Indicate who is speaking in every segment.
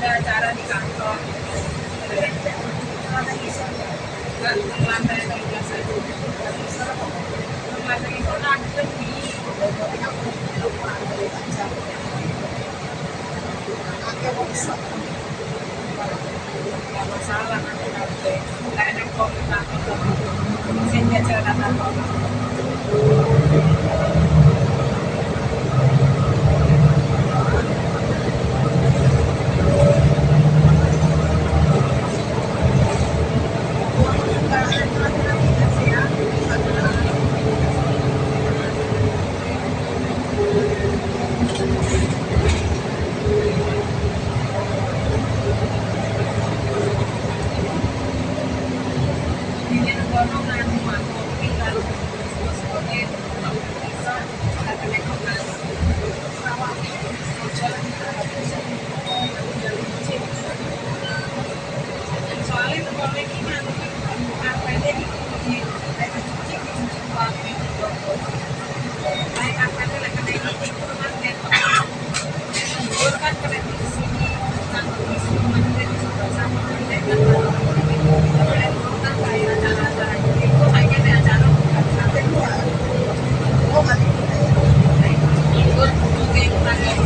Speaker 1: ada acara di kantor. Nggak lantai kayak biasa dulu. Lantai itu ada di nggak masalah nanti nggak enak kok kita mesinnya jalan atau soalnya kalau ini nanti karpetnya dicuci naik karpetnya lagi naik itu kan kena di sini cantik di sini mana di sebelah sana kan kayak acara-acara itu kayaknya ada acara sampai dua oh nggak ikut mungkin ada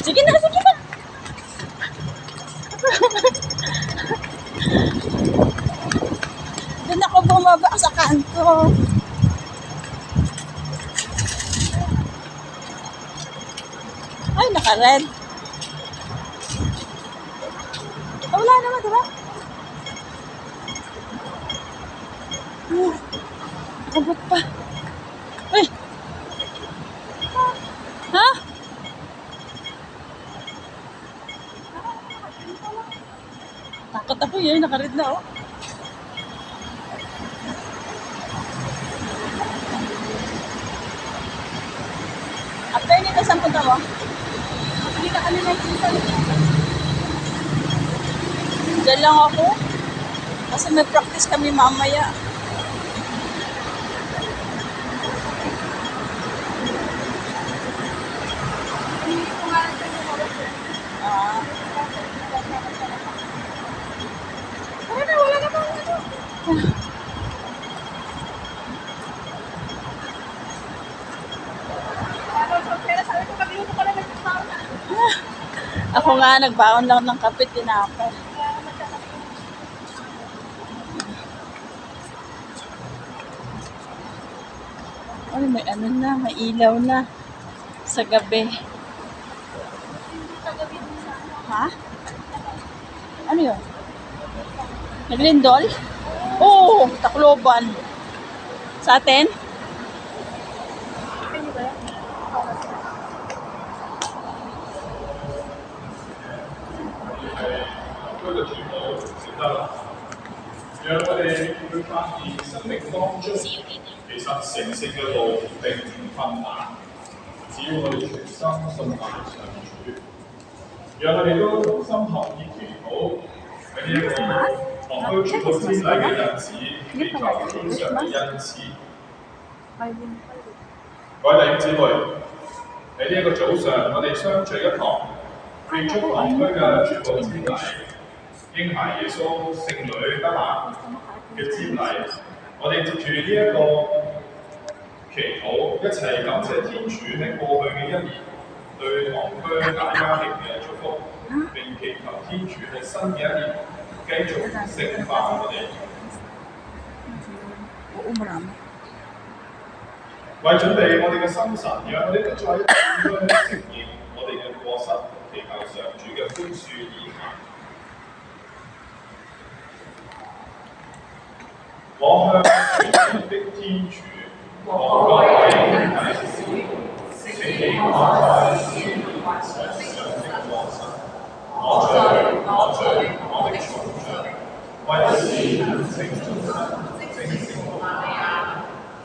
Speaker 2: Sige na, sige na. Doon ako bumaba sa kanto. Ay, naka-red. Oh, wala naman, diba? Abot pa. Uy! Ha? Takot ako yun, naka-red na, oh. After nito, saan punta mo? Hindi ka kami nakikita. Diyan lang ako. Kasi may practice kami mamaya. Ah. Wala na bang ano? Ako nga, nagbaon lang ng kape, tinapay. Ay, may ano na, may ilaw na sa gabi. Ha? Ano yun? Naglindol? Oo, Tacloban. Sa atin?
Speaker 3: 讓我哋會發現生命當中其實成聖嘅路並唔困難，只要我哋全心信賴上主。讓我哋都心合意祈禱喺呢一個學區傳道之禮嘅日子，祈求天上嘅恩賜。各位弟兄姊妹，喺呢一個早上，我哋相聚一堂，慶祝學區嘅傳道之禮。嬰孩耶穌聖女得拿嘅瞻禮，我哋接住呢一個祈禱，一齊感謝天主喺過去嘅一年對堂區大家庭嘅祝福，並祈求天主喺新嘅一年繼續聖化我哋。為準備我哋嘅心神，讓我哋不再一次承認我哋嘅過失，祈求上主嘅寬恕以下。我向全能的天主和各位兄弟姊妹承認我在思念上的過失，我的錯著，為使人性忠實，正聖瑪利亞，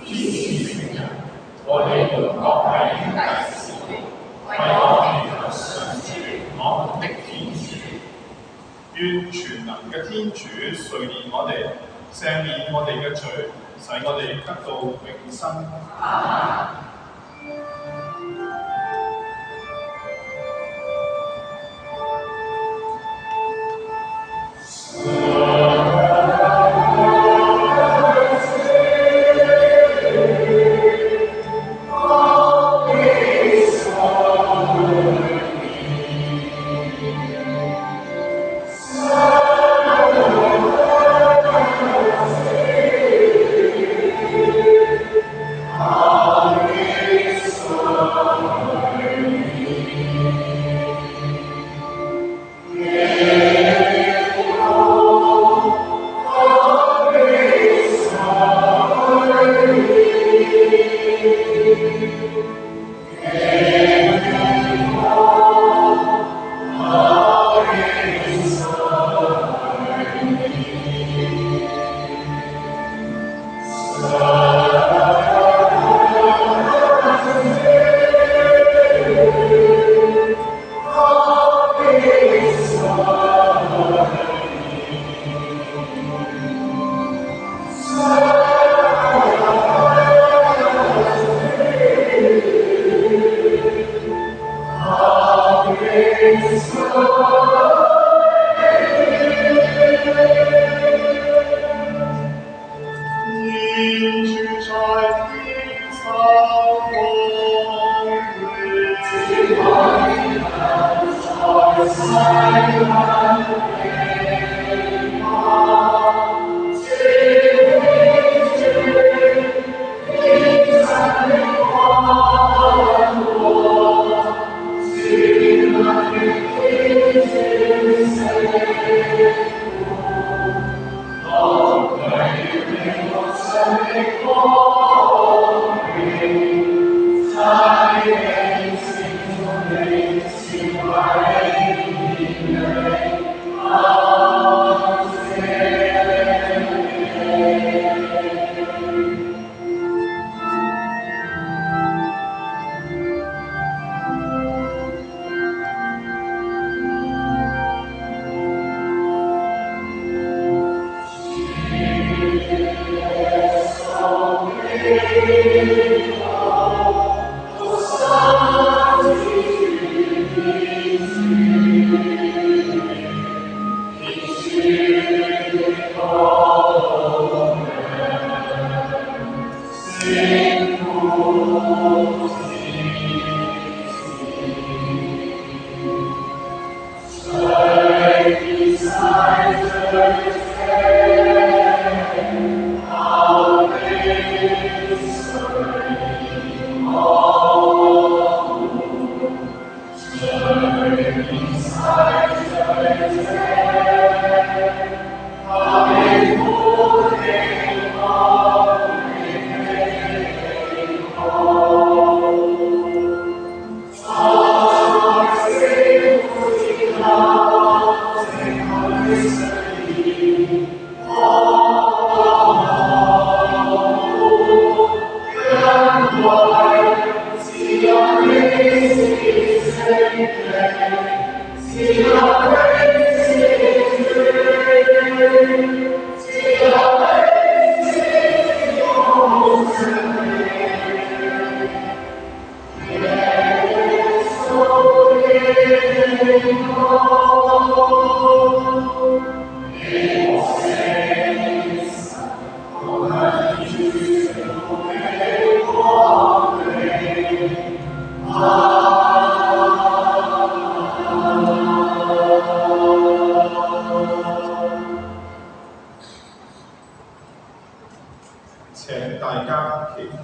Speaker 3: 天使聖人，和你們各位兄弟姊妹，為我祈求上主我們的天主，願全能嘅天主垂憐我哋。赦免我哋嘅罪，使我哋得到永生。請大家祈禱。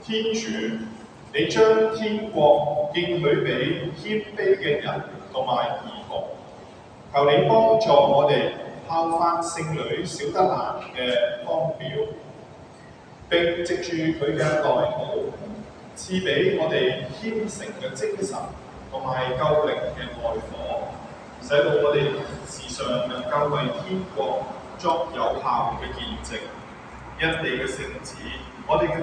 Speaker 3: 天主，你將天國應許俾謙卑嘅人同埋兒童，求你幫助我哋效法聖女小德蘭嘅方表，並藉住佢嘅代禱，賜俾我哋虔誠嘅精神同埋救靈嘅愛火，使到我哋時常能夠為天國作有效嘅見證。因你嘅聖子，我哋嘅